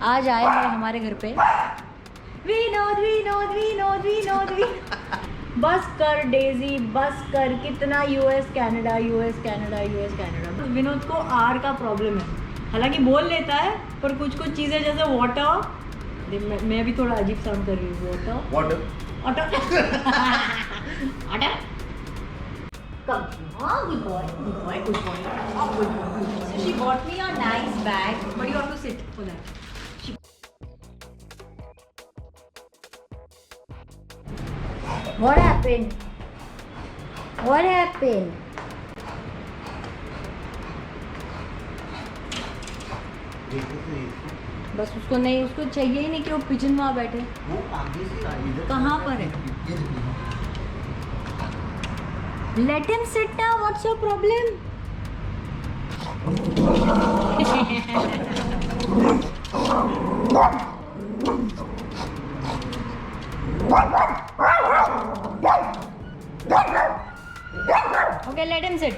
आज आए हैं हमारे घर पे विनोद विनोद विनोद विनोद बस कर डेजी, बस कर। कितना US Canada US Canada US Canada. Vinod को आर का प्रॉब्लम है, हालांकि बोल लेता है पर कुछ कुछ चीज़ें जैसे वाटर, मैं भी थोड़ा अजीब साउंड कर रही हूँ। Water water water. Good boy, good boy, good boy. Oh, good boy, good boy. So she bought me a nice bag, but you have to sit for that. What happened? What happened? बस उसको नहीं, उसको चाहिए ही नहीं कि वो pigeon वहाँ बैठे। वो आगे से कहाँ पर है? Let him sit now. What's your problem? Okay, let him sit.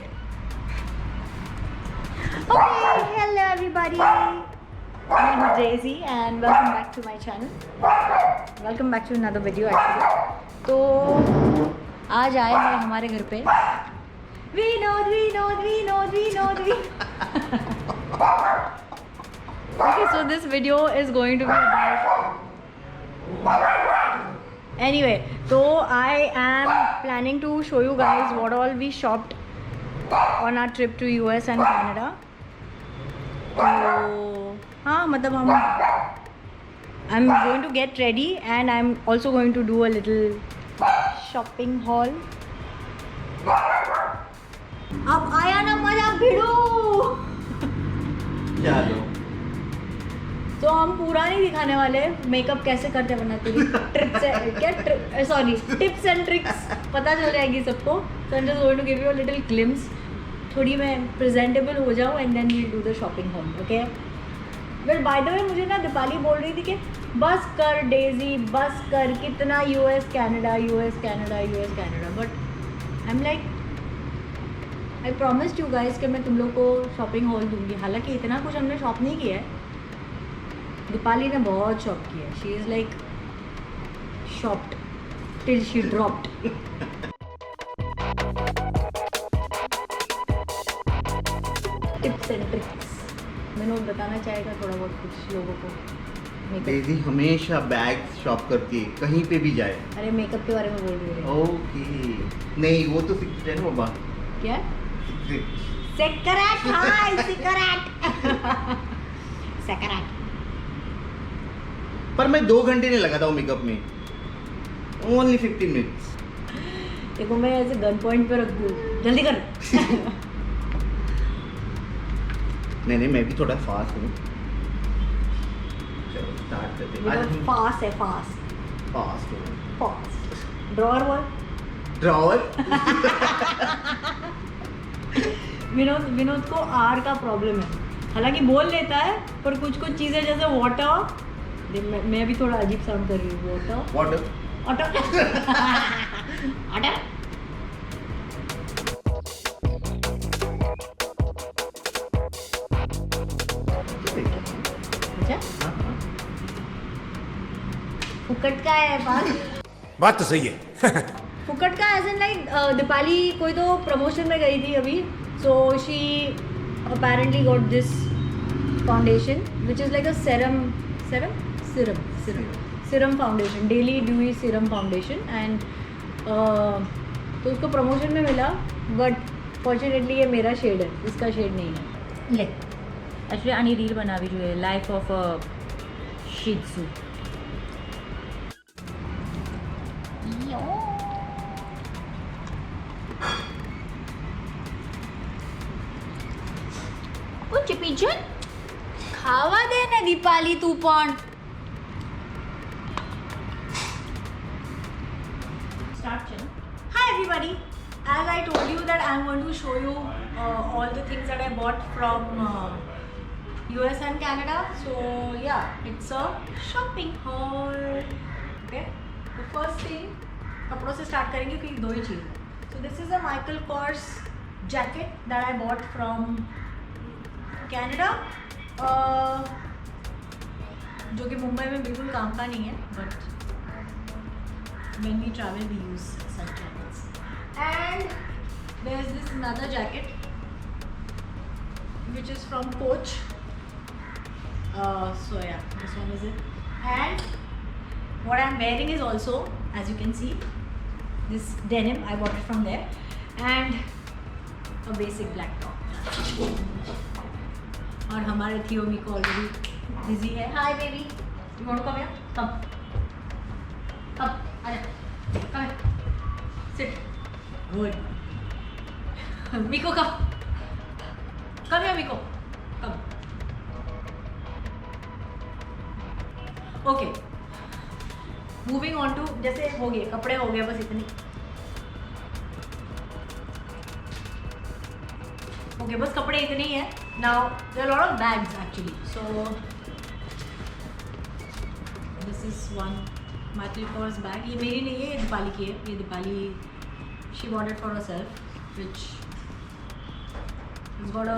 Okay, hello everybody. My name is Daisy and welcome back to my channel. Welcome back to another video actually. तो आज आए हैं हमारे घर पे Vinod Vinod Vinod Vinod Okay, so this video is going to be about anyway, so I am planning to show you guys what all we shopped on our trip to US and Canada. तो हाँ, मतलब I'm going to get ready and I'm also going to do a little shopping haul. अब आया ना मजा भिड़ो। चलो तो हम पूरा नहीं दिखाने वाले मेकअप कैसे करते बनाते ट्रिप्स क्या सॉरी टिप्स एंड ट्रिक्स पता चल जाएगी सबको। So I am just going to give you a little glimpse, थोड़ी मैं प्रेजेंटेबल हो जाऊँ and then we do the shopping haul. Okay, well by the way मुझे ना दीपाली बोल रही थी कि बस कर डेजी, बस कर। कितना US Canada US Canada US Canada. But I am like I promised you guys कि मैं तुम लोग को शॉपिंग हॉल दूंगी। हालांकि इतना कुछ हमने शॉप नहीं किया है, दीपाली ने बहुत शॉप किया है। She is like शॉप्ड till she dropped. Tips and tricks Vinod बताना चाहेगा थोड़ा बहुत कुछ लोगों को। डेजी हमेशा बैग शॉप करती है कहीं पे भी जाए। अरे मेकअप के बारे में बोल रही है। ओके, नहीं वो तो सीक्रेट है ना बाबा। क्या सेक्रेट? हाँ सेक्रेट सेक्रेट। पर मैं 2 घंटे नहीं लगाता हूँ मेकअप में, ओनली 15 मिनट्स। देखो मैं ऐसे गन पॉइंट पे रख दूँ, जल्दी कर। नहीं मैं भी थोड़ा फास्ट हूँ। चलो स्टार्ट करते हैं। फास्ट है, फास्ट फास्ट हूँ। फास्ट। ड्रॉअर बोल। ड्रॉअर। विनोद को आर का प्रॉब्लम है, हालांकि बोल लेता है पर कुछ कुछ चीज़ें जैसे वाटर, मैं भी थोड़ा अजीब साउंड कर रही हूँ। Water water water water. फुकट का है बात तो सही है। फुकट का एज इन लाइक दीपाली कोई तो प्रमोशन में गई थी अभी, so she apparently got this foundation which is like a serum foundation, daily dewy serum foundation. And तो उसको प्रमोशन में मिला, बट फॉर्चुनेटली ये मेरा शेड है, इसका शेड नहीं है। ले एक्चुअली आनी रील बनावी જોઈએ लाइफ ऑफ अ शित्सु। पिजन खावा दे ने दीपाली तू पण। Hi everybody, as I told you that I'm going to show you all the things that I bought from US and Canada. So yeah, it's a shopping haul. Okay, the first thing कपड़ों से start करेंगे क्योंकि 2 ही चीज़। So this is a Michael Kors jacket that I bought from Canada. जो कि मुंबई में बिल्कुल काम का नहीं है, but when we travel we use such jackets. And there's this another jacket which is from Coach. So yeah, this one is it. And what I'm wearing is also, as you can see, this denim. I bought it from there. And a basic black top. और हमारे थियोमी को already busy है. Hi baby, you want to come here? Come आजा, come sit. Good. Miko come here. Miko come. Okay, moving on to, जैसे हो गए कपड़े, हो गए बस इतनी. ओके, बस कपड़े इतने ही है. Now there are lot of bags actually. So this is one Michael Kors bag. ये मेरी नहीं है, ये दीपाली की है. ये Deepali, she bought it for herself, which is got a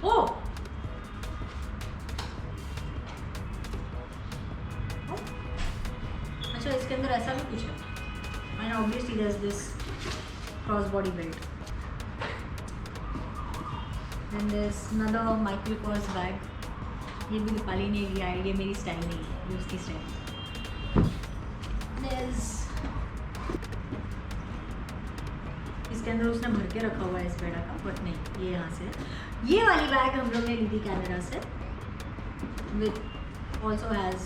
oh अच्छा, इसके अंदर ऐसा भी कुछ है. And obviously there is this cross body belt. Then there's another Michael Kors bag. ये भी दीपाली ने लिया है, ये मेरी स्टाइल नहीं है, ये उसकी स्टाइल. There's इसके अंदर उसने भर के रखा हुआ है इस बेड़ा का, बट नहीं, ये यहाँ से. ये वाली बैग हम लोग ने ली थी कैनेडा से, with also has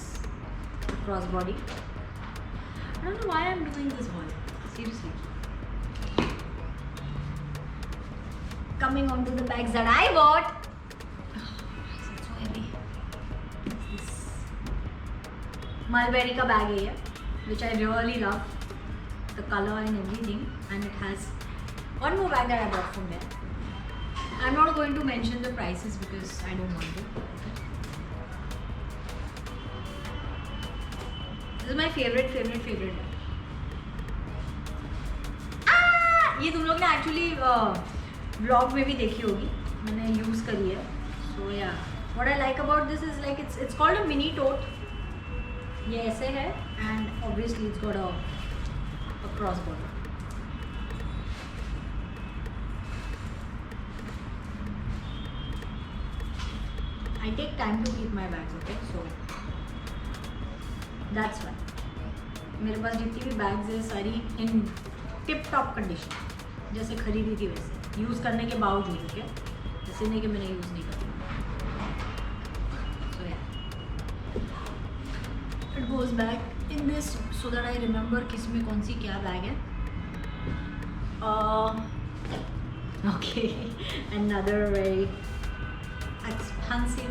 cross body. I don't know why I'm doing this haul, seriously. Coming on to the bags that I bought. It's so heavy. This Mulberry का bag है ये, which I really love, the color and everything. And it has one more bag that I bought from there. I'm not going to mention the prices because I don't want to. This is my favorite. ये तुम लोग ने actually blog में भी देखी होगी, मैंने use करी है. So yeah, what I like about this is like it's called a mini tote. ये ऐसे है and obviously it's got a cross border. I take time to keep my bags, okay, so that's why मेरे पास जितनी भी bags है सारी इन tip top condition, जैसे खरीदी थी वैसे, यूज़ करने के बावजूद. ओके, जैसे नहीं कि मैंने यूज़ नहीं करी. सो या, it goes back in this so that I remember किस में कौन सी क्या बैग है. Okay, another very expensive.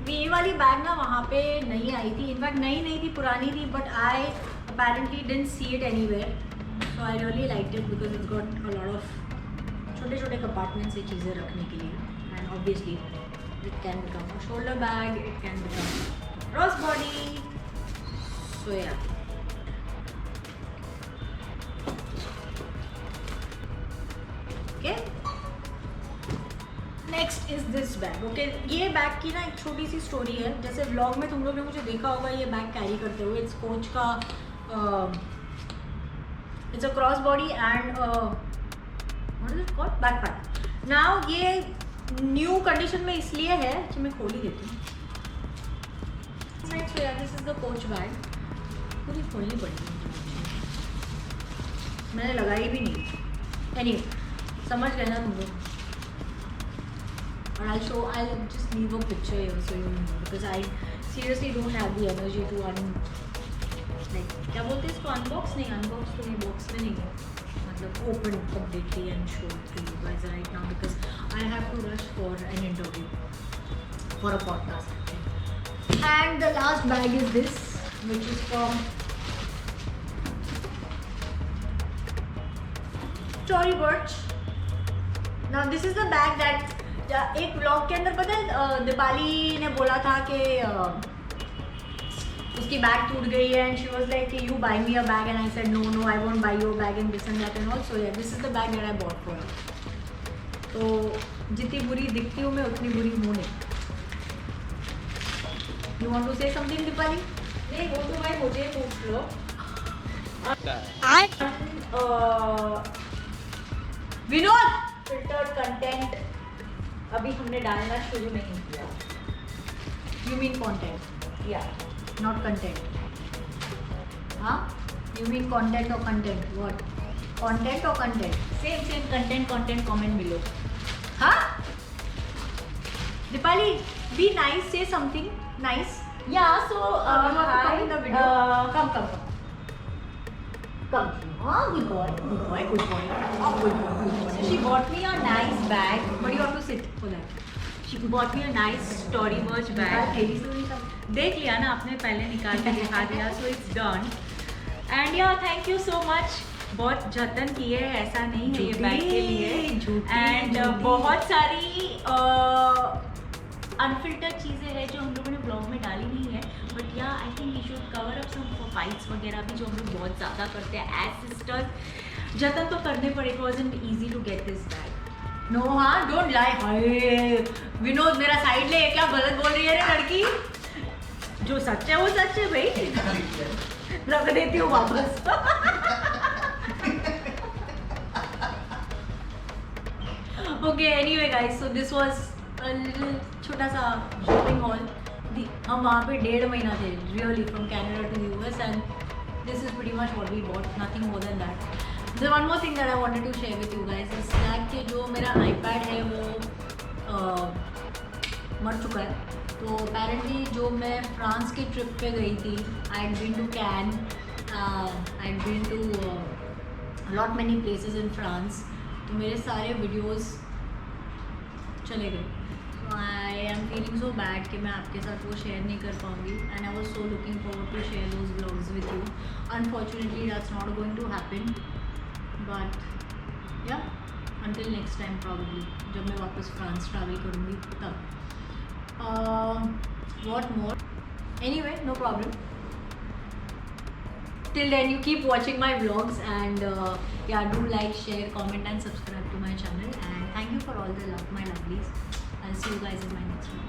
ये वाली बैग ना वहाँ पे नहीं आई थी, इनफैक्ट नहीं थी, पुरानी थी, but I apparently didn't see it anywhere, so I really liked it because it's got a lot of छोटे compartments से चीज़ें रखने के लिए. And obviously it can become a shoulder bag, it can become cross body. So yeah, okay, next is this bag. Okay, ये bag की ना एक छोटी सी स्टोरी है. जैसे व्लॉग में तुम लोग ने मुझे देखा होगा ये बैग कैरी करते हुए. इट्स कोच का, it's a cross body and what is it called, backpack. Now ये न्यू कंडीशन में इसलिए है कि मैं खोल ही देती हूँ. So yeah, this is the coach bag. पूरी खोलनी पड़ेगी, मैंने लगाई भी नहीं. Anyway, समझ गए ना तुम लोग. और I'll just leave a picture here so you know, because I seriously don't have the energy to like, क्या बोलते हैं इसको, अनबॉक्स नहीं, अनबॉक्स तो ये बॉक्स में नहीं है, मतलब open completely and show it to you guys right now because I have to rush for an interview for a podcast. And the last bag is this, which is from Tory Burch. Now this is the bag that एक vlog के अंदर पता है दीपाली ने बोला था कि उसकी बैग टूट गई है and she was like you buy me a bag and I said no I won't buy your bag and this and that and also yeah this is the bag that I bought for. तो जितनी बुरी दिखती हूँ मैं उतनी बुरी हूँ नहीं. You want to say something, Deepali? नहीं, वो तो भाई मुझे पूछ लो. विनोद, filtered content अभी हमने डालना शुरू नहीं किया. You mean content? Yeah, not content. हाँ? You mean content or content? What? Content or content? Same content comment below. हाँ? Dipali, be nice. Say something nice. Yeah, so You have to come hi. in the video. Come. Oh, good boy. Oh, good boy. So she bought me a nice bag, but you have to sit for that. She bought me a nice Tory Burch bag. देख लिया ना आपने, पहले निकाल के दिखा दिया. So it's done. And yeah, thank you so much. बहुत जतन किए, ऐसा नहीं है ये बैग के लिए. एंड बहुत सारी अनफिल्टर्ड चीज़ें हैं जो हम लोगों ने ब्लॉग में डाली नहीं है. But yeah I think we should cover up some fights वगैरह भी जो हम लोग बहुत ज़्यादा करते हैं एज सिस्टर्स. जतन तो करने पड़े. It wasn't easy to get this bag. No, हाँ, डोंट लाई. हाय विनोद, मेरा साइड ले. एकला गलत बोल रही है रे लड़की. जो सच है वो सच है भाई. रख देती हूँ वापस. Okay, anyway guys, so this was a little छोटा सा shopping haul. हम वहाँ पे 1.5 महीना थे really from Canada to US and this is pretty much what we bought, nothing more than that. There's one more thing that I wanted to share with you guys is that कि जो मेरा iPad है वो मर चुका है. तो apparently जो मैं फ्रांस की ट्रिप पे गई थी, I had been to Cannes, I had been to lot many places in France. तो मेरे सारे वीडियोस चले गए. So I am feeling so bad कि मैं आपके साथ वो शेयर नहीं कर पाऊँगी. And I was so looking forward to share those vlogs with you. Unfortunately that's not going to happen. But yeah until next time probably जब मैं वापस फ्रांस ट्रैवल करूँगी तब. What more. Anyway, no problem. Till then, you keep watching my vlogs and yeah, do like, share, comment and subscribe to my channel. And thank you for all the love, my lovelies. I'll see you guys in my next one.